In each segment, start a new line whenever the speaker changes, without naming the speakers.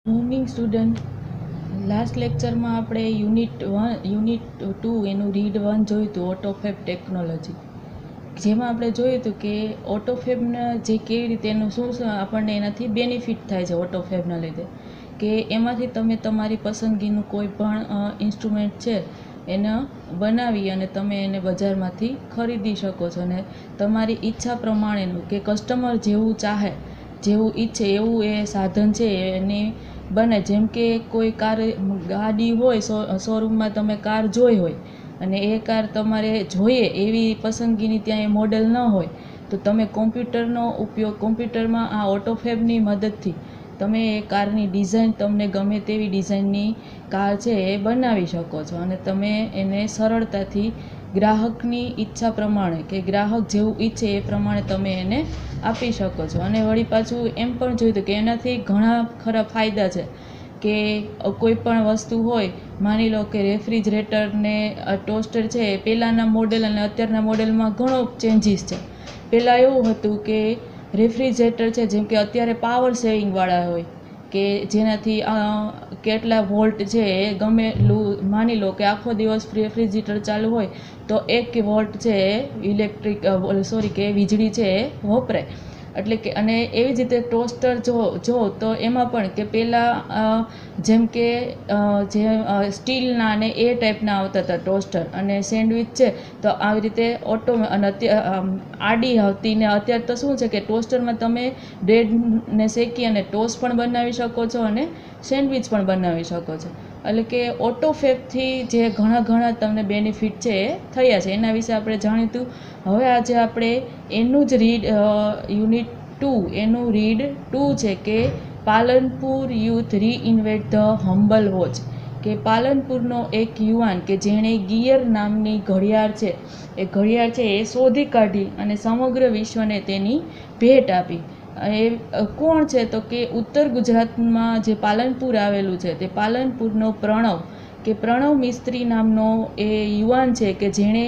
Morning student. Last લેક્ચરમાં આપણે unit 2 એનું રીડ 1 જોયું હતું, ઓટોફેબ ટેકનોલોજી. જેમાં આપણે જોયું હતું કે ઓટોફેબના જે કેવી રીતે એનું શું આપણને એનાથી બેનિફિટ થાય છે ઓટોફેબના લીધે, કે એમાંથી તમે તમારી પસંદગીનું કોઈ પણ ઇન્સ્ટ્રુમેન્ટ છે એને બનાવી અને તમે એને બજારમાંથી ખરીદી શકો છો, અને તમારી ઈચ્છા પ્રમાણેનું કે કસ્ટમર જેવું ચાહે જેવું ઈચ્છે એવું એ સાધન છે એની બને. જેમ કે કોઈ ગાડી હોય, શોરૂમમાં તમે કાર જોઈ હોય અને એ કાર તમારે જોઈએ એવી પસંદગીની ત્યાં એ મોડેલ ન હોય, તો તમે કોમ્પ્યુટરમાં આ ઓટોફેબની મદદથી તમે એ કારની ડિઝાઇન, તમને ગમે તેવી ડિઝાઇનની કાર છે એ બનાવી શકો છો, અને તમે એને સરળતાથી ગ્રાહકની ઈચ્છા પ્રમાણે કે ગ્રાહક જેવું ઈચ્છે એ પ્રમાણે તમે એને આપી શકો છો. અને વળી પાછું એમ પણ જોયું હતું કે એનાથી ઘણા ખરા ફાયદા છે, કે કોઈ પણ વસ્તુ હોય, માની લો કે રેફ્રિજરેટર ને ટોસ્ટર છે, પહેલાંના મોડેલ અને અત્યારના મોડેલમાં ઘણો ચેન્જીસ છે. પહેલાં એવું હતું કે રેફ્રિજરેટર છે, જેમ કે અત્યારે પાવર સેવિંગવાળા હોય, કે જેનાથી કેટલા વોલ્ટ છે એ ગમે માની લો કે આખો દિવસ રેફ્રિજરેટર ચાલુ હોય તો 1 વોલ્ટ છે એ વીજળી છે એ વપરાય. એટલે કે અને એવી જ રીતે ટોસ્ટર જો તો એમાં પણ કે પહેલાં જેમ કે જે સ્ટીલના અને એ ટાઈપના આવતા હતા ટોસ્ટર, અને સેન્ડવિચ છે તો આવી રીતે અને આડી આવતી, ને અત્યારે તો શું છે કે ટોસ્ટરમાં તમે બ્રેડને શેકી અને ટોસ્ટ પણ બનાવી શકો છો અને સેન્ડવિચ પણ બનાવી શકો છો. એટલે કે ઓટોફેબથી જે ઘણા તમને બેનિફિટ છે એ થયા છે, એના વિશે આપણે જાણ્યું હતું. હવે આજે આપણે એનું જ યુનિટ 2 એનું રીડ 2 છે, કે Palanpur youth reinvent the humble watch. કે પાલનપુરનો એક યુવાન કે જેણે ગિયર નામની ઘડિયાળ છે એ શોધી કાઢી અને સમગ્ર વિશ્વને તેની ભેટ આપી. એ કોણ છે? તો કે ઉત્તર ગુજરાતમાં જે પાલનપુર આવેલું છે તે પાલનપુરનો પ્રણવ મિસ્ત્રી નામનો એ યુવાન છે, કે જેણે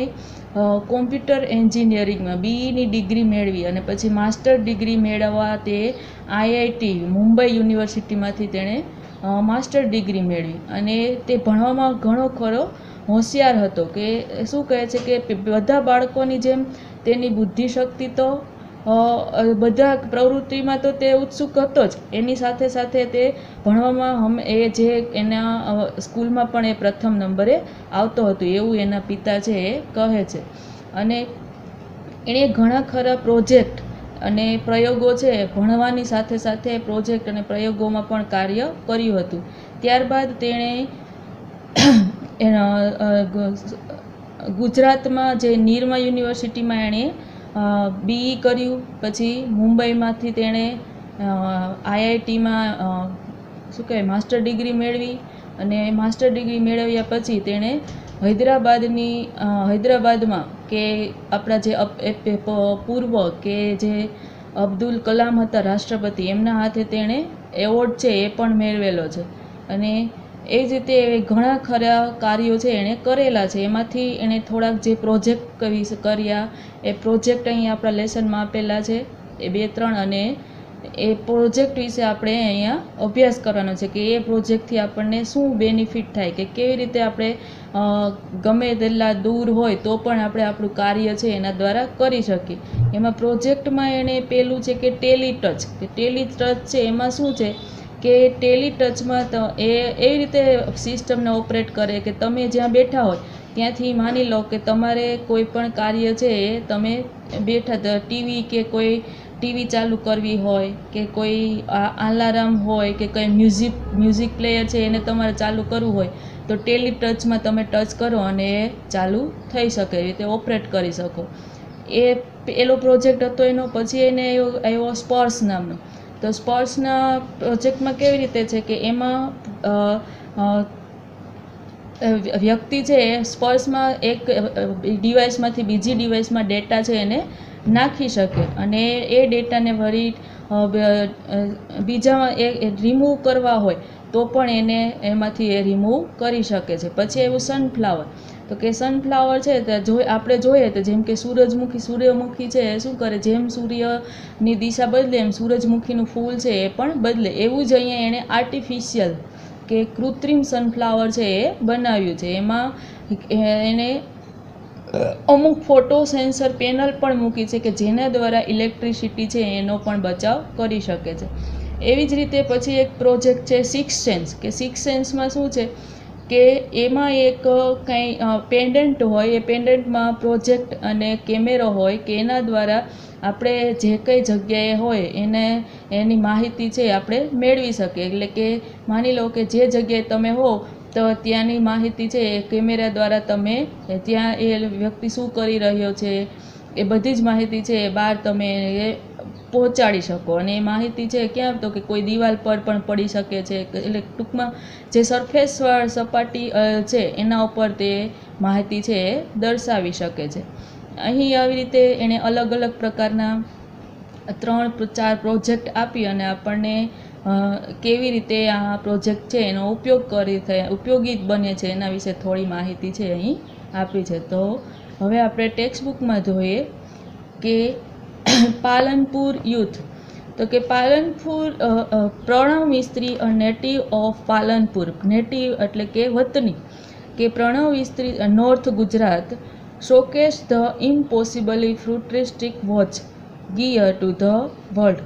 કોમ્પ્યુટર એન્જિનિયરિંગમાં BEની ડિગ્રી મેળવી અને પછી માસ્ટર ડિગ્રી મેળવવા તે IIT મુંબઈ યુનિવર્સિટીમાંથી તેણે માસ્ટર ડિગ્રી મેળવી, અને તે ભણવામાં ઘણો ખરો હોશિયાર હતો. કે શું કહે છે કે બધા બાળકોની જેમ તેની બુદ્ધિશક્તિ તો બધા પ્રવૃત્તિમાં તો તે ઉત્સુક હતો જ, એની સાથે સાથે તે ભણવામાં એના સ્કૂલમાં પણ એ પ્રથમ નંબરે આવતો હતો એવું એના પિતા છે એ કહે છે. અને એણે ઘણા ખરા પ્રોજેક્ટ અને પ્રયોગો છે ભણવાની સાથે સાથે પ્રોજેક્ટ અને પ્રયોગોમાં પણ કાર્ય કર્યું હતું. ત્યારબાદ તેણે ગુજરાતમાં જે નિરમા યુનિવર્સિટીમાં એણે BE કર્યું. પછી મુંબઈમાંથી તેણે IITમાં માસ્ટર ડિગ્રી મેળવી, અને માસ્ટર ડિગ્રી મેળવ્યા પછી તેણે હૈદરાબાદમાં કે આપણા જે પૂર્વ કે જે અબ્દુલ કલામ હતા રાષ્ટ્રપતિ, એમના હાથે તેણે એવોર્ડ છે એ પણ મેળવેલો છે. અને એ જ રીતે ઘણા ખરા કાર્યો છે એણે કરેલા છે. એમાંથી એણે થોડાક જે પ્રોજેક્ટ કર્યા એ પ્રોજેક્ટ અહીં આપણા લેસનમાં આપેલા છે, એ 2-3, અને એ પ્રોજેક્ટ વિશે આપણે અહીંયા અભ્યાસ કરવાનો છે, કે એ પ્રોજેક્ટથી આપણને શું બેનિફિટ થાય, કે કેવી રીતે આપણે ગમે તેટલા દૂર હોય તો પણ આપણે આપણું કાર્ય છે એના દ્વારા કરી શકીએ. એમાં પ્રોજેક્ટમાં એણે પહેલું છે કે ટેલીટચ. કે ટેલીટચ છે એમાં શું છે કે ટેલીટચમાં એવી રીતે સિસ્ટમને ઓપરેટ કરે કે તમે જ્યાં બેઠા હોય ત્યાંથી માની લો કે તમારે કોઈ પણ કાર્ય છે એ તમે બેઠા ટીવી કે કોઈ ટીવી ચાલુ કરવી હોય, કે કોઈ અલાર્મ હોય, કે કંઈ મ્યુઝિક પ્લેયર છે એને તમારે ચાલુ કરવું હોય તો ટેલીટચમાં તમે ટચ કરો અને એ ચાલુ થઈ શકે, એ રીતે ઓપરેટ કરી શકો. એ પેલો પ્રોજેક્ટ હતો એનો. પછી એને આવ્યો સ્પર્શ નામનો. તો સ્પર્શના પ્રોજેક્ટમાં કેવી રીતે છે કે એમાં વ્યક્તિ છે એ સ્પર્શમાં એક ડિવાઇસમાંથી બીજી ડિવાઇસમાં ડેટા છે એને નાખી શકે, અને એ ડેટાને વળી બીજામાં રિમૂવ કરવા હોય તો પણ એને એમાંથી એ રિમૂવ કરી શકે છે. પછી એવું સનફ્લાવર. તો કે સનફ્લાવર છે તો આપણે જોઈએ તો જેમ કે સૂર્યમુખી છે એ શું કરે, જેમ સૂર્યની દિશા બદલે એમ સૂરજમુખીનું ફૂલ છે એ પણ બદલે. એવું જ અહીંયા એણે આર્ટિફિશિયલ કે કૃત્રિમ સનફ્લાવર છે એ બનાવ્યું છે. એમાં એને અમુક ફોટો સેન્સર પેનલ પણ મૂકી છે કે જેના દ્વારા ઇલેક્ટ્રિસિટી છે એનો પણ બચાવ કરી શકે છે. એવી જ રીતે પછી એક પ્રોજેક્ટ છે સિક્સ સેન્સ, કે સિક્સ સેન્સમાં શું છે કે એમાં એક કંઈ પેન્ડન્ટ હોય, એ પેન્ડન્ટમાં પ્રોજેક્ટ અને કેમેરો હોય કે એના દ્વારા આપણે જે કંઈ જગ્યાએ હોય એની માહિતી છે આપણે મેળવી શકીએ. એટલે કે માની લો કે જે જગ્યાએ તમે હો તો ત્યાંની માહિતી છે એ કેમેરા દ્વારા તમે ત્યાં એ વ્યક્તિ શું કરી રહ્યો છે એ બધી જ માહિતી છે એ બહાર તમે પહોંચાડી શકો. અને એ માહિતી છે ક્યાં, તો કે કોઈ દિવાલ પર પણ પડી શકે છે. એટલે ટૂંકમાં જે સરફેસવાળી સપાટી છે એના ઉપર તે માહિતી છે એ દર્શાવી શકે છે. અહીં આવી રીતે એણે અલગ અલગ પ્રકારના 3-4 પ્રોજેક્ટ આપી અને આપણને કેવી રીતે આ પ્રોજેક્ટ છે એનો ઉપયોગી બને છે એના વિશે થોડી માહિતી છે અહીં આપી છે. તો હવે આપણે ટેક્સ્ટ બુકમાં જોઈએ કે પાલનપુર યુથ, તો કે Palanpur Pranav Mistry a native of Palanpur, native એટલે કે વતની, કે Pranav Mistry north Gujarat showcase the impossibly futuristic watch gear to the world,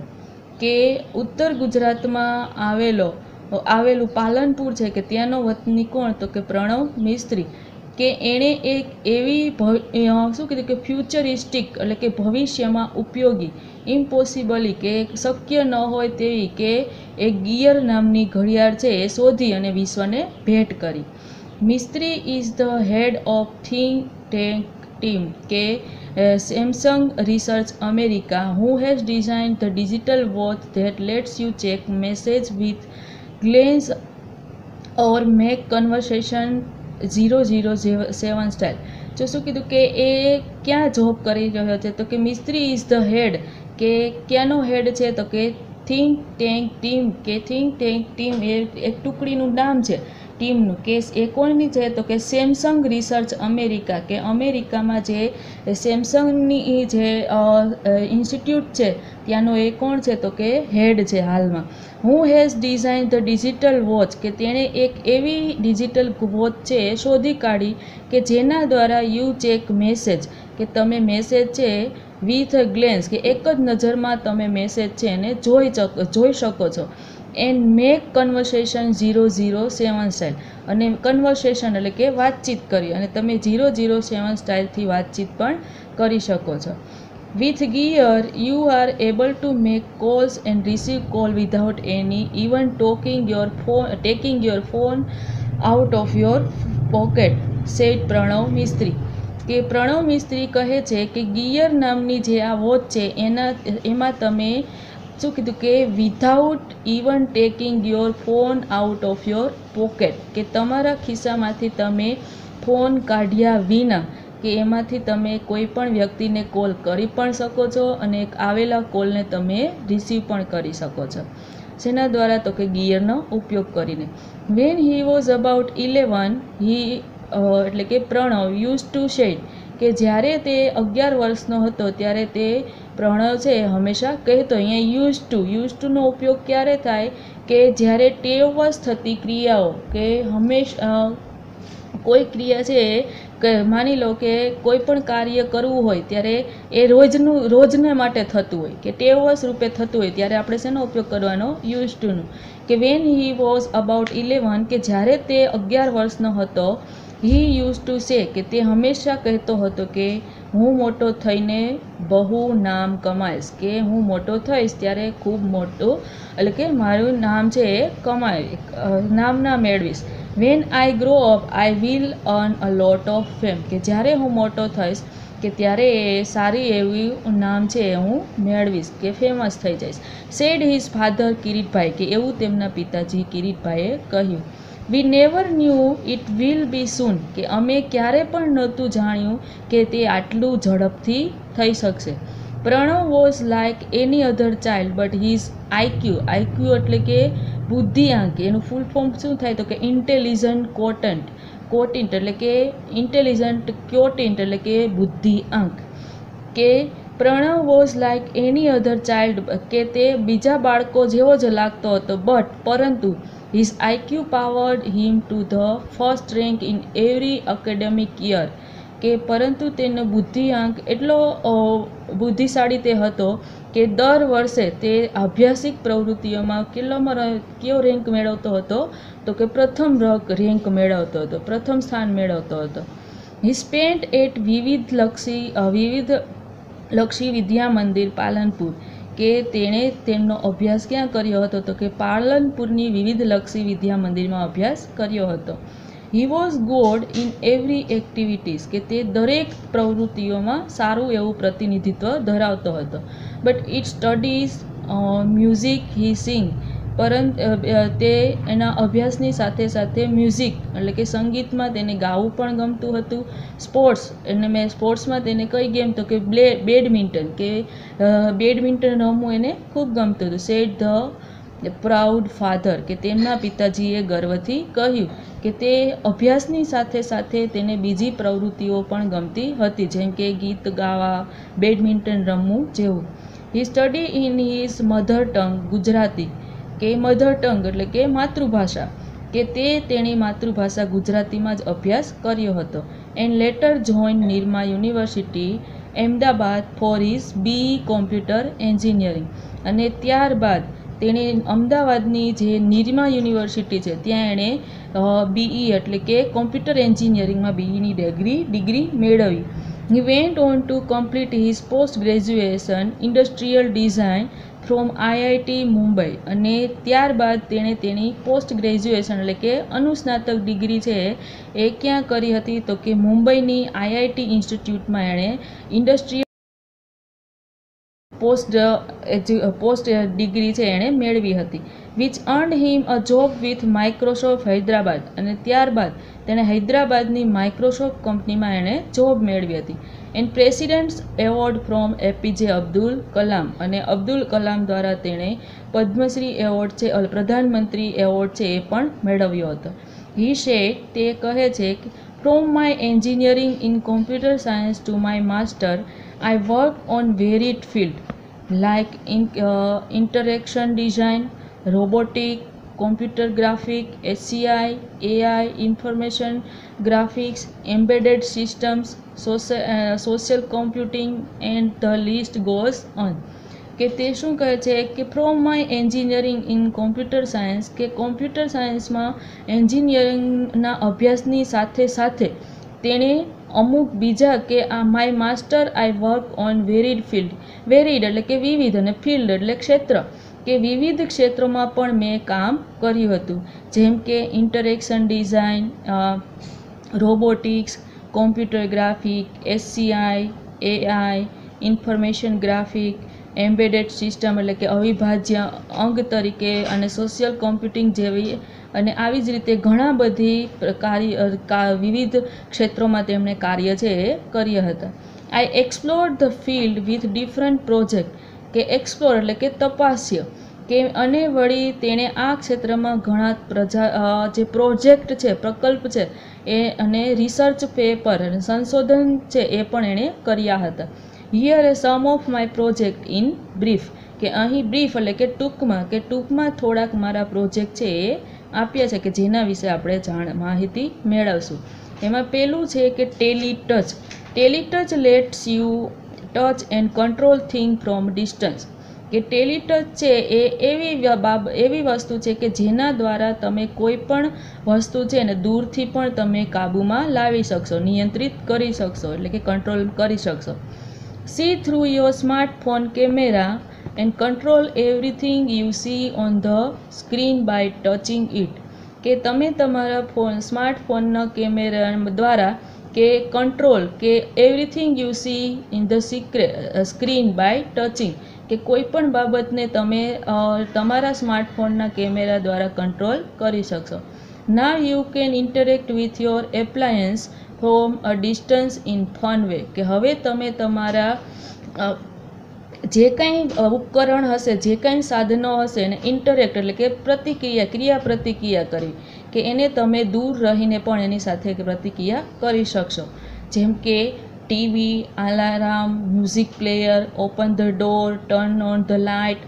કે ઉત્તર ગુજરાતમાં આવેલું પાલનપુર છે કે ત્યાંનો વતની કોણ, તો કે પ્રણવ મિસ્ત્રી, કે એણે એક એવી શું કીધું કે ફ્યુચરિસ્ટિક એટલે કે ભવિષ્યમાં ઉપયોગી, ઇમ્પોસિબલી કે શક્ય ન હોય તેવી કે એક ગિયર નામની ઘડિયાળ છે એ શોધી અને વિશ્વને ભેટ કરી. Mistry is the head of think tank team, કે Samsung research America who has designed the digital watch that lets you check message with glance or make conversation 007 style. જો શું કીધું કે એ ક્યાં જોબ કરી રહ્યો છે, તો કે મિસ્ત્રી ઇઝ ધ હેડ, કે ક્યાંનો હેડ છે, તો કે થિંક ટેન્ક ટીમ, કે થિંક ટેન્ક ટીમ એ એક ટુકડીનું નામ છે ટીમનું, કે એ કોણની છે, તો કે સેમસંગ રિસર્ચ અમેરિકા, કે અમેરિકામાં જે સેમસંગની જે ઇન્સ્ટિટ્યૂટ છે ત્યાંનો એ કોણ છે, તો કે હેડ છે હાલમાં. Who has design the digital watch, કે તેણે એક એવી ડિજિટલ વોચ છે એ શોધી કાઢી કે જેના દ્વારા યુ ચેક મેસેજ, કે તમે મેસેજ છે વિથ ગ્લેન્સ, કે એક જ નજરમાં તમે મેસેજ છે એને જોઈ શકો છો. એન્ડ મેક કન્વર્સેશન 007 સ્ટાઇલ, અને કન્વર્સેશન એટલે કે વાતચીત કરી અને તમે 007 સ્ટાઇલથી વાતચીત પણ કરી શકો છો. With gear you are able to make calls and receive call without any even taking your phone out of your pocket, said Pranav Mistry, કે પ્રણવ મિસ્ત્રી કહે છે કે ગિયર નામની જે આ વોચ છે એમાં તમે શું કીધું કે without even taking your phone out of your pocket, કે તમારા ખિસ્સામાંથી તમે ફોન કાઢ્યા વિના કે એમાંથી તમે કોઈ પણ વ્યક્તિને કોલ કરી પણ શકો છો અને આવેલા કોલને તમે રિસીવ પણ કરી શકો છો. જેના દ્વારા, તો કે ગિયરનો ઉપયોગ કરીને. વેન હી વોઝ અબાઉટ 11 હી એટલે કે પ્રણવ યુઝ ટુ સેડ, કે જ્યારે તે 11 વર્ષનો હતો ત્યારે તે પ્રણવ છે હંમેશા કહેતો. અહીંયા યુઝ ટુનો ઉપયોગ ક્યારે થાય, કે જ્યારે ટેવવશ થતી ક્રિયાઓ, કે હંમેશા કોઈ ક્રિયા છે કે માની લો કે કોઈ પણ કાર્ય કરવું હોય ત્યારે એ રોજને માટે થતું હોય કે ટેવવશ રૂપે થતું હોય ત્યારે આપણે શેનો ઉપયોગ કરવાનો, યુઝ ટુનો. કે વેન હી વોઝ અબાઉટ 11, કે જ્યારે તે 11 વર્ષનો હતો, હી યુઝ ટુ સે, કે તે હંમેશા કહેતો હતો કે હું મોટો થઈને બહુ નામ કમાઈશ, કે હું મોટો થઈશ ત્યારે ખૂબ મોટું એટલે કે મારું નામ છે એ નામના મેળવીશ. When I grow up I will earn a lot of fame, કે જ્યારે હું મોટો થઈશ કે ત્યારે એ સારી એવી નામ છે હું મેળવીશ, કે ફેમસ થઈ જઈશ. સેડ હિઝ ફાધર કિરીટભાઈ, કે એવું તેમના પિતાજી કિરીટભાઈએ કહ્યું. We never knew it will be soon, કે અમે ક્યારે પણ નહોતું જાણ્યું કે તે આટલું ઝડપથી થઈ શકશે. Pranav was like any other child but his IQ એટલે કે બુદ્ધિઆંક, એનું ફૂલ ફોર્મ શું થાય, તો કે ઇન્ટેલિજન્ટ કોટન્ટ કોટિન્ટ એટલે કે ઇન્ટેલિજન્ટ, ક્વોટિન્ટ એટલે કે બુદ્ધિઆંક, કે Pranav was like any other child, કે તે બીજા બાળકો જેવો જ લાગતો હતો, પરંતુ his IQ powered him to the first rank in every academic year, કે પરંતુ તેનો બુદ્ધિઆંક એટલો બુદ્ધિશાળી તે હતો કે દર વર્ષે તે અભ્યાસિક પ્રવૃત્તિઓમાં કયો રેન્ક મેળવતો હતો, તો કે પ્રથમ રેન્ક મેળવતો હતો, પ્રથમ સ્થાન મેળવતો હતો. હી સ્પેન્ટ એટ વિવિધ લક્ષી વિદ્યા મંદિર પાલનપુર, કે તેણે તેમનો અભ્યાસ ક્યાં કર્યો હતો, તો કે પાલનપુરની વિવિધ લક્ષી વિદ્યા મંદિરમાં અભ્યાસ કર્યો હતો. He was good in every activities, કે તે દરેક પ્રવૃત્તિઓમાં સારું એવું પ્રતિનિધિત્વ ધરાવતો હતો. બટ ઇટ સ્ટડીઝ મ્યુઝિક હી સિંગ, પરંતુ તે એના અભ્યાસની સાથે સાથે મ્યુઝિક એટલે કે સંગીતમાં તેને ગાવું પણ ગમતું હતું. સ્પોર્ટ્સ અને સ્પોર્ટ્સમાં તેને કઈ ગેમ, તો કે બેડમિન્ટન, કે બેડમિન્ટન રમવું એને ખૂબ ગમતું હતું. સેડ ધ પ્રાઉડ ફાધર, કે તેમના પિતાજીએ ગર્વથી કહ્યું કે તે અભ્યાસની સાથે સાથે તેને બીજી પ્રવૃત્તિઓ પણ ગમતી હતી, જેમ કે ગીત ગાવા, બેડમિન્ટન રમવું જેવું. હી study in his mother tongue Gujarati, કે મધર ટંગ એટલે કે માતૃભાષા, કે તેની માતૃભાષા ગુજરાતીમાં જ અભ્યાસ કર્યો હતો. And letter join Nirma university Ahmedabad for his BE computer engineering, અને ત્યારબાદ તેણે અમદાવાદની જે નિરમા યુનિવર્સિટી છે ત્યાં એણે BE એટલે કે કોમ્પ્યુટર એન્જિનિયરિંગમાં BEની ડિગ્રી મેળવી. He went on to complete his post graduation industrial design from IIT Mumbai, અને ત્યારબાદ તેણે તેની પોસ્ટ ગ્રેજ્યુએશન એટલે કે અનુસ્નાતક ડિગ્રી છે એ ક્યાં કરી હતી, તો કે મુંબઈની IIT ઇન્સ્ટિટ્યૂટમાં એણે ઇન્ડસ્ટ્રીયલ પોસ્ટ ડિગ્રી છે એણે મેળવી હતી. Which earned him a job with Microsoft Hyderabad, અને ત્યારબાદ તેણે હૈદરાબાદની માઇક્રોસોફ્ટ કંપનીમાં એણે જોબ મેળવી હતી. And presidents award from APJ Abdul Kalam, અને અબ્દુલ કલામ દ્વારા તેણે પદ્મશ્રી એવોર્ડ છે, પ્રધાનમંત્રી એવોર્ડ છે એ પણ મેળવ્યો હતો. હી સેડ, તે કહે છે કે from my engineering in computer science to my master I worked on varied fields like interaction design, robotics, computer graphics, HCI, AI, information graphics, embedded systems, social computing, and the list goes on. કે તે શું કહે છે કે from my engineering in computer science, કે computer સાયન્સમાં એન્જિનિયરિંગના અભ્યાસની સાથે સાથે તેણે અમુક બીજા કે my master I work on varied field, varied એટલે કે વિવિધ, અને ફિલ્ડ એટલે ક્ષેત્ર, કે વિવિધ ક્ષેત્રોમાં પણ મેં કામ કર્યું હતું, જેમ કે interaction design, robotics, computer graphic, HCI, AI, information graphic, embedded system એટલે કે અવિભાજ્ય અંગ તરીકે, અને સોશિયલ કોમ્પ્યુટિંગ જેવી, અને આવી જ રીતે ઘણા બધી વિવિધ ક્ષેત્રોમાં તેમણે કાર્ય છે એ કર્યા હતા. I explored the field with different project, કે એક્સપ્લોર એટલે કે તપાસ્ય, કે અને વળી તેણે આ ક્ષેત્રમાં ઘણા જે પ્રોજેક્ટ છે, પ્રકલ્પ છે એ, અને રિસર્ચ પેપર અને સંશોધન છે એ પણ એણે કર્યા હતા. Here a some of my project in brief, કે અહીં બ્રીફ એટલે કે ટૂંકમાં થોડાક મારા પ્રોજેક્ટ છે એ આપ્યા છે કે જેના વિશે આપણે માહિતી મેળવશું. એમાં પહેલું છે કે teletouch. Teletouch lets you touch and control thing from distance, કે ટેલીટચ છે એ એવી વસ્તુ છે કે જેના દ્વારા તમે કોઈ પણ વસ્તુ છે ને દૂરથી પણ તમે કાબૂમાં લાવી શકશો, નિયંત્રિત કરી શકશો, એટલે કે કંટ્રોલ કરી શકશો. C through your smartphone camera and control everything you see on the screen by touching it, કે તમે તમારા સ્માર્ટફોનના કેમેરા દ્વારા કે કંટ્રોલ કે everything you see in the screen by touching, કે કોઈ પણ બાબતને તમે તમારા સ્માર્ટફોનના કેમેરા દ્વારા કંટ્રોલ કરી શકશો. Now you can interact with your appliance from a distance in fun way, કે હવે તમે તમારા જે કંઈ ઉપકરણ હશે, જે કંઈ સાધનો હશે એને ઇન્ટરેક્ટ એટલે કે ક્રિયા પ્રતિક્રિયા કરવી, કે એને તમે દૂર રહીને પણ એની સાથે પ્રતિક્રિયા કરી શકશો. જેમ કે TV, alarm, music player, open the door, turn on the light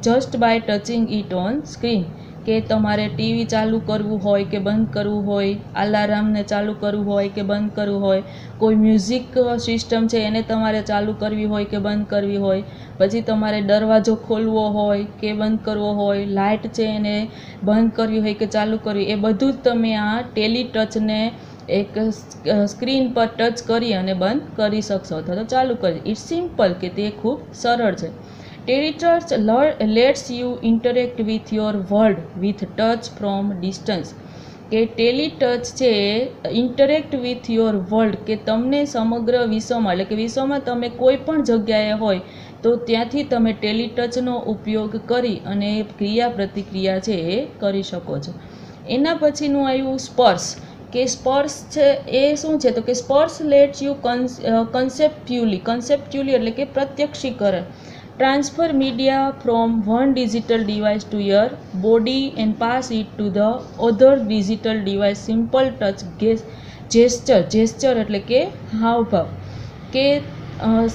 just by touching it on screen. કે તમારે ટીવી ચાલુ કરવું હોય કે બંધ કરવું હોય, અલાર્મને ચાલુ કરવું હોય કે બંધ કરવું હોય, કોઈ મ્યુઝિક સિસ્ટમ છે એને તમારે ચાલુ કરવી હોય કે બંધ કરવી હોય, પછી તમારે દરવાજો ખોલવો હોય કે બંધ કરવો હોય, લાઇટ છે એને બંધ કરવી હોય કે ચાલુ કરવી, એ બધું જ તમે આ ટેલી ટચને એક સ્ક્રીન પર ટચ કરી અને બંધ કરી શકશો અથવા તો ચાલુ કરી. ઇટ્સ સિમ્પલ, કે તે ખૂબ સરળ છે. Teletouch lets you interact with your world with touch from distance. કે ટેલિટચ છે ઇન્ટરેક્ટ વિથ યોર વર્લ્ડ, કે તમને સમગ્ર વિશ્વમાં એટલે કે વિશ્વમાં તમે કોઈ પણ જગ્યાએ હોય તો ત્યાંથી તમે ટેલિટચનો ઉપયોગ કરી અને ક્રિયા પ્રતિક્રિયા છે એ કરી શકો છો. એના પછીનું આવ્યું સ્પર્શ. કે સ્પર્શ છે એ શું છે, તો કે સ્પર્શ લેટ્સ યુ કન્સેપ્ચ્યુઅલી એટલે કે પ્રત્યક્ષીકરણ transfer media from one digital device to your body and pass it to the other digital device. Simple touch gesture એટલે કે હાવભાવ. કે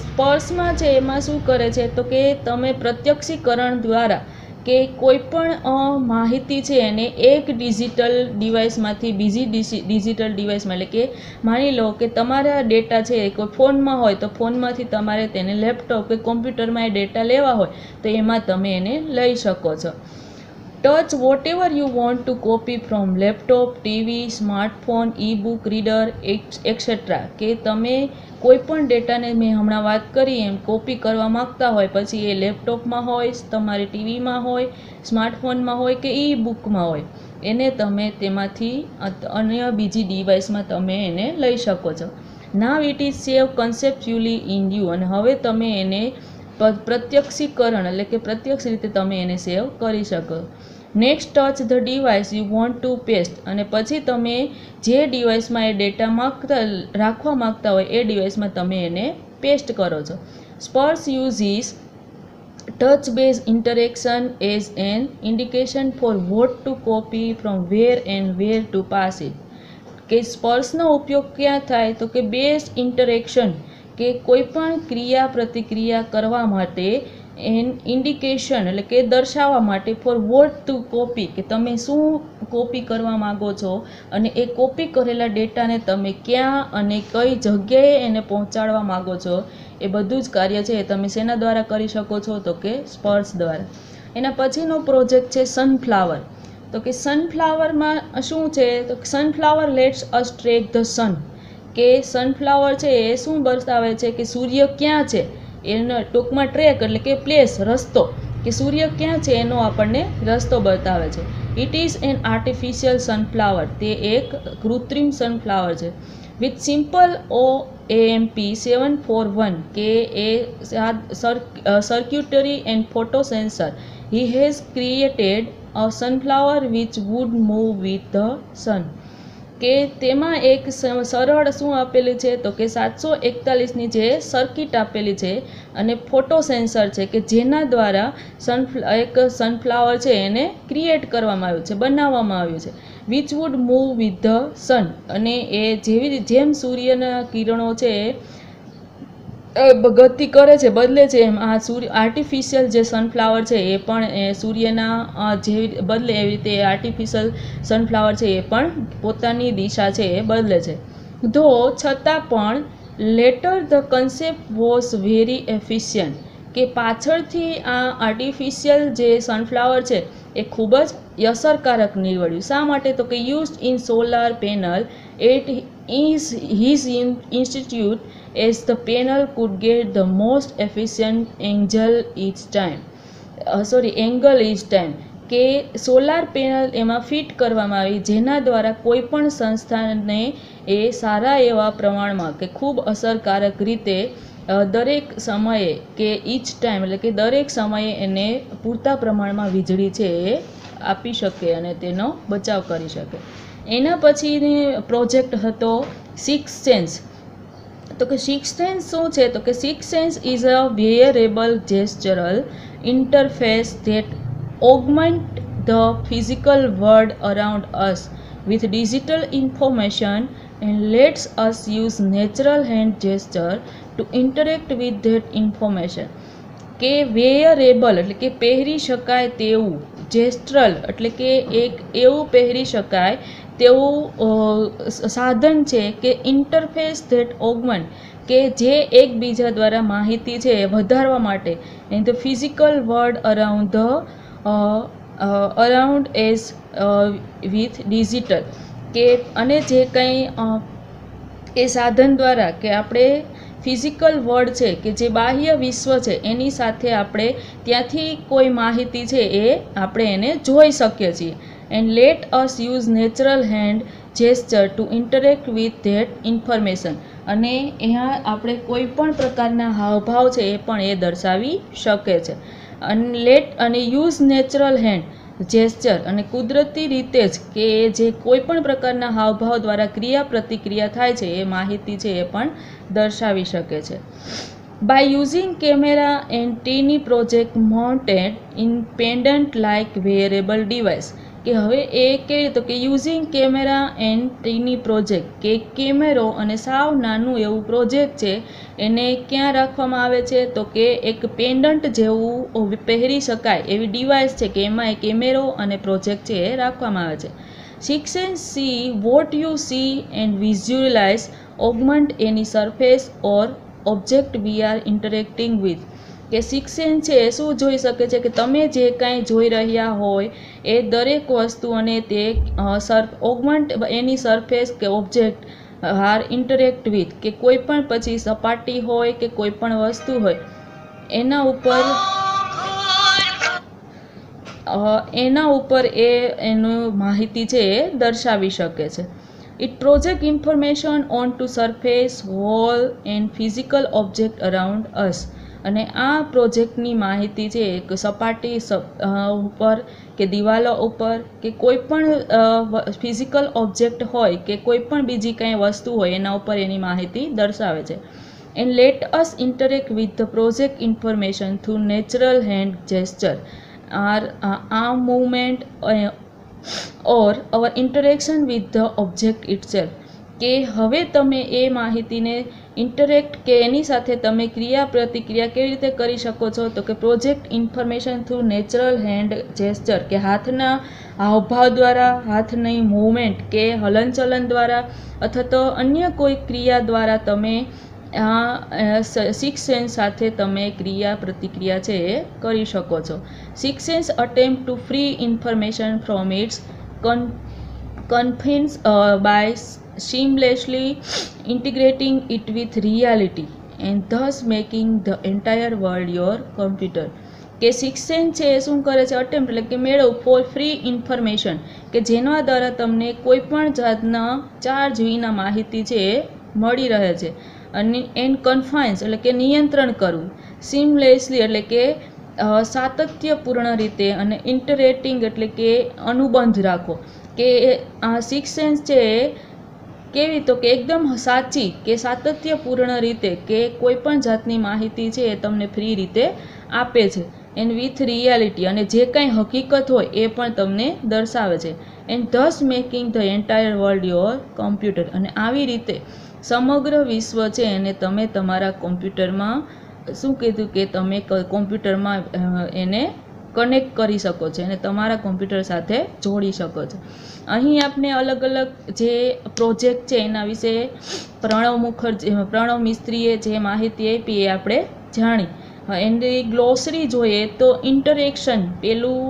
સ્પર્શમાં છે એમાં શું કરે છે, તો કે તમે પ્રત્યક્ષીકરણ દ્વારા કે કોઈ પણ માહિતી છે એને એક ડિજિટલ ડિવાઇસમાંથી બીજી ડિજિટલ ડિવાઇસમાં, એટલે કે માની લો કે તમારા ડેટા છે કોઈ ફોનમાં હોય તો ફોનમાંથી તમારે તેને લેપટોપ કે કોમ્પ્યુટરમાં એ ડેટા લેવા હોય તો એમાં તમે એને લઈ શકો છો. Touch whatever you want to copy from laptop, TV, smartphone, e book reader etcetera. કે તમે કોઈ પણ ડેટાને મેં હમણાં વાત કરી એમ કોપી કરવા માગતા હોય, પછી એ લેપટોપમાં હોય, તમારી ટીવીમાં હોય, સ્માર્ટફોનમાં હોય કે ઈ બુકમાં હોય, એને તમે તેમાંથી અન્ય બીજી ડિવાઇસમાં તમે એને લઈ શકો છો. Now it is save conceptually in you. અને હવે તમે એને પ્રત્યક્ષીકરણ એટલે કે પ્રત્યક્ષ રીતે તમે એને સેવ કરી શકો. Next touch the device you want two paste. અને પછી તમે જે ડિવાઇસમાં એ ડેટા રાખવા માગતા હોય એ ડિવાઇસમાં તમે એને પેસ્ટ કરો છો. Sparsh uses touch based interaction as an indication for what to copy from where and where to pass it. કે સ્પર્શનો ઉપયોગ ક્યાં થાય, તો કે બેઝ ઇન્ટરેક્શન, કે કોઈ પણ ક્રિયા પ્રતિક્રિયા કરવા માટે ઇન્ડિકેશન એટલે કે દર્શાવવા માટે ફોર વોટ ટુ કોપી, કે તમે શું કોપી કરવા માગો છો અને એ કોપી કરેલા ડેટાને તમે ક્યાં અને કઈ જગ્યાએ એને પહોંચાડવા માગો છો, એ બધું જ કાર્ય છે એ તમે શેના દ્વારા કરી શકો છો, તો કે સ્પર્શ દ્વારા. એના પછીનો પ્રોજેક્ટ છે સનફ્લાવર. તો કે સનફ્લાવરમાં શું છે, તો sunflower let's us track the sun. કે સનફ્લાવર છે એ શું દર્શાવે છે કે સૂર્ય ક્યાં છે એનો ટૂંકમાં ટ્રેક એટલે કે પ્લેસ, રસ્તો, કે સૂર્ય ક્યાં છે એનો આપણને રસ્તો બતાવે છે. It is an artificial sunflower. તે એક કૃત્રિમ સનફ્લાવર છે. With simple OAMP 741. કે એ circuitry and photo sensor. He has created a sunflower which would move with the sun. કે તેમાં એક સરળ શું આપેલી છે, તો કે 741ની જે સર્કિટ આપેલી છે અને ફોટો સેન્સર છે કે જેના દ્વારા એક સનફ્લાવર છે એને ક્રિએટ કરવામાં આવ્યું છે, બનાવવામાં આવ્યું છે. Which would move with the sun. અને એ જેમ સૂર્યના કિરણો છે ગતિ કરે છે, બદલે છે, એમ આ આર્ટિફિશિયલ જે સનફ્લાવર છે એ પણ સૂર્યના જે બદલે એવી રીતે આર્ટિફિશિયલ સનફ્લાવર છે એ પણ પોતાની દિશા છે એ બદલે છે. ધો છતાં પણ letter the concept was very efficient. કે પાછળથી આ આર્ટિફિશિયલ જે સનફ્લાવર છે એ ખૂબ જ અસરકારક નીવડ્યું. શા માટે, તો કે used in solar panel at his institute as the panel could get the most efficient angle each time. કે સોલાર પેનલ એમાં ફિટ કરવામાં આવી જેના દ્વારા કોઈ પણ સંસ્થાને એ સારા એવા પ્રમાણમાં કે ખૂબ અસરકારક રીતે દરેક સમયે કે ઈચ ટાઈમ એટલે કે દરેક સમયે એને પૂરતા પ્રમાણમાં વીજળી છે એ આપી શકે અને તેનો બચાવ કરી શકે. એના પછીની પ્રોજેક્ટ હતો સિક્સ સેન્સ. તો કે સિક્સ સેન્સ શું છે, તો કે six sense is a variable gestural interface that augment the physical world around us with digital information and lets us use natural hand gesture to interact with that information. કે વેયરેબલ એટલે કે પહેરી શકાય તેવું, જેસ્ટ્રલ એટલે કે એક એવું પહેરી શકાય તેવું સાધન છે કે ઇન્ટરફેસ ધેટ ઓગમેન્ટ કે જે એકબીજા દ્વારા માહિતી છે એ વધારવા માટે in the physical world around as with digital કે અને જે કંઈ એ સાધન દ્વારા કે આપણે ફિઝિકલ વર્લ્ડ છે કે જે બાહ્ય વિશ્વ છે એની સાથે આપણે ત્યાંથી કોઈ માહિતી છે એ આપણે એને જોઈ શકીએ છીએ. And let us use natural hand gesture to interact with that information અને અહીંયા આપણે કોઈ પણ પ્રકારના હાવભાવ છે એ પણ એ દર્શાવી શકે છે. અને યુઝ નેચરલ હેન્ડ જેસ્ચર અને કુદરતી રીતે જ કે જે કોઈ પણ પ્રકારના હાવભાવ દ્વારા ક્રિયા પ્રતિક્રિયા થાય છે એ માહિતી છે એ પણ દર્શાવી શકે છે. By using camera and tiny project mounted in pendant like wearable device કે હવે એ કેવી રીતે કે using camera and tiny project કે કેમેરો અને સાવ નાનું એવું પ્રોજેક્ટ છે એને ક્યાં રાખવામાં આવે છે તો કે એક પેન્ડન્ટ જેવું પહેરી શકાય એવી ડિવાઇસ છે કે એમાં એ કેમેરો અને પ્રોજેક્ટ છે એ રાખવામાં આવે છે. 6 and see what you see and visualize augment any surface or object we are interacting with કે 6 સેન્સ છે એ શું જોઈ શકે છે કે તમે જે કાંઈ જોઈ રહ્યા હોય એ દરેક વસ્તુ અને તે ઓગમેન્ટ એની સરફેસ કે ઓબ્જેક્ટ આર ઇન્ટરેક્ટ વિથ કે કોઈ પણ પછી સપાટી હોય કે કોઈ પણ વસ્તુ હોય એના ઉપર એનું માહિતી છે એ દર્શાવી શકે છે. It projects information onto surface, wall and physical object around us. અને આ પ્રોજેક્ટની માહિતી છે એક સપાટી ઉપર કે દિવાલો ઉપર કે કોઈ પણ ફિઝિકલ ઓબ્જેક્ટ હોય કે કોઈ પણ બીજી કાંઈ વસ્તુ હોય એના ઉપર એની માહિતી દર્શાવે છે. And let us interact with the project information through natural hand gesture arm movement or our interaction with the object itself કે હવે તમે એ માહિતીને ઇન્ટરેક્ટ કે એની સાથે તમે ક્રિયા પ્રતિક્રિયા કેવી રીતે કરી શકો છો તો કે project information through natural hand gesture કે હાથના હાવભાવ દ્વારા, હાથની મૂવમેન્ટ કે હલનચલન દ્વારા અથવા તો અન્ય કોઈ ક્રિયા દ્વારા તમે 6 સેન્સ સાથે તમે ક્રિયા પ્રતિક્રિયા છે એ કરી શકો છો. 6 sense attempt to free information from its confines by seamlessly integrating it with reality and thus making the entire world your computer. કે 6 સેન્સ છે એ શું કરે છે અટેમ્પ્ટ એટલે કે મેળવ ફોર ફ્રી ઇન્ફોર્મેશન કે જેના દ્વારા તમને કોઈ પણ જાતના ચાર્જ વિના માહિતી છે એ મળી રહે છે. અને એન્ડ કન્ફાઇન્સ એટલે કે નિયંત્રણ કરવું, સિમલેસલી એટલે કે સાતત્યપૂર્ણ રીતે અને ઇન્ટરેક્ટિંગ એટલે કે અનુબંધ રાખો કે આ 6 સેન્સ છે કેવી તો કે એકદમ સાચી કે સાતત્યપૂર્ણ રીતે કે કોઈ પણ જાતની માહિતી છે એ તમને ફ્રી રીતે આપે છે. એન્ડ વિથ રિયાલિટી અને જે કાંઈ હકીકત હોય એ પણ તમને દર્શાવે છે. And this making the entire world your computer અને આવી રીતે સમગ્ર વિશ્વ છે એને તમે તમારા કોમ્પ્યુટરમાં શું કીધું કે તમે કોમ્પ્યુટરમાં એને કનેક્ટ કરી શકો છો અને તમારા કોમ્પ્યુટર સાથે જોડી શકો છો. અહીં આપણે અલગ અલગ જે પ્રોજેક્ટ છે એના વિશે પ્રણવ મિસ્ત્રીએ જે માહિતી આપી એ આપણે જાણી. એની ગ્લોસરી જોઈએ તો ઇન્ટરેક્શન પેલું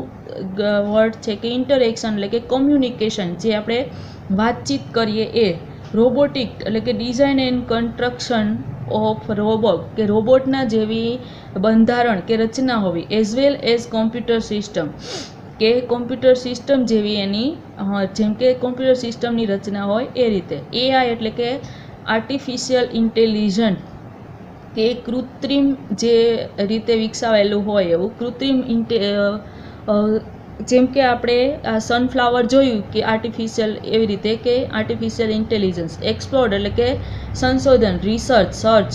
વર્ડ છે કે ઇન્ટરેક્શન એટલે કે કોમ્યુનિકેશન જે આપણે વાતચીત કરીએ એ. રોબોટિક એટલે કે design and construction of robot કે રોબોટના જેવી બંધારણ કે રચના હોવી as well as computer system કે કોમ્પ્યુટર સિસ્ટમ જેવી એની જેમ કે કોમ્પ્યુટર સિસ્ટમની રચના હોય એ રીતે. એઆઈ એટલે કે આર્ટિફિશિયલ ઇન્ટેલિજન્સ કે કૃત્રિમ જે રીતે વિકસાવેલું હોય એવું કૃત્રિમ જેમ કે આપણે આ સનફ્લાવર જોયું કે આર્ટિફિશિયલ એવી રીતે કે આર્ટિફિશિયલ ઇન્ટેલિજન્સ. એક્સપ્લોર્ડ એટલે કે સંશોધન, રિસર્ચ, સર્ચ.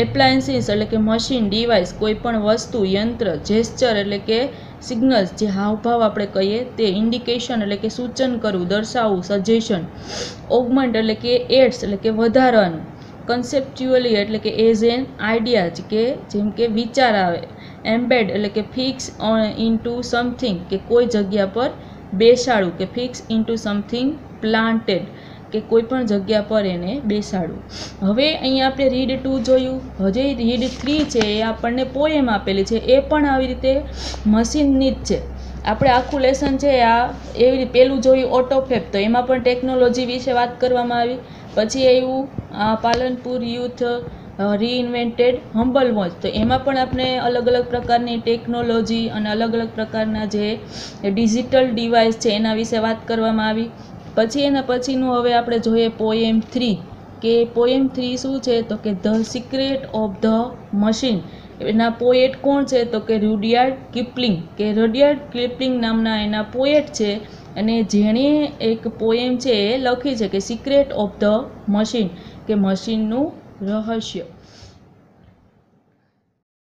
એપ્લાયન્સીસ એટલે કે મશીન, ડિવાઇસ કોઈ પણ વસ્તુ, યંત્ર. જેસ્ચર એટલે કે સિગ્નલ્સ જે હાવભાવ આપણે કહીએ તે, ઇન્ડિકેશન એટલે કે સૂચન કરવું, દર્શાવવું, સજેશન, ઓગમેન્ટ એટલે કે એડ્સ એટલે કે વધારવાનું, કન્સેપ્ચ્યુઅલી એટલે કે એઝ એન આઈડિયા કે જેમ કે વિચાર આવે, એમ્બેડ એટલે કે ફિક્સ ઇન્ટુ સમથિંગ કે કોઈ જગ્યા પર બેસાડવું, કે ફિક્સ ઇન્ટુ સમથિંગ પ્લાન્ટેડ કે કોઈ પણ જગ્યા પર એને બેસાડવું. હવે અહીંયા આપણે રીડ 2 જોયું. હજી રીડ 3 છે એ આપણને પોએમ આપેલી છે, એ પણ આવી રીતે મશીનની જ છે. આપણે આખું લેસન છે આ એવી પેલું જોયું ઓટોફેબ, તો એમાં પણ ટેકનોલોજી વિશે વાત કરવામાં આવી. પછી આવ્યું પાલનપુર યુથ રીઇન્વેન્ટેડ હમ્બલ વોચ, તો એમાં પણ આપણે અલગ અલગ પ્રકારની ટેકનોલોજી અને અલગ અલગ પ્રકારના જે ડિજિટલ ડિવાઇસ છે એના વિશે વાત કરવામાં આવી. પછી એના પછીનું હવે આપણે જોઈએ પોએમ 3, કે પોએમ 3 શું છે તો કે the secret of the machine. એના પોએટ કોણ છે તો કે રૂડયાર્ડ કિપલિંગ, કે રૂડયાર્ડ કિપલિંગ નામના એના પોએટ છે, અને જેણે એક પોએમ છે એ લખી છે કે સિક્રેટ ઓફ ધ મશીન, કે મશીનનું રહસ્ય.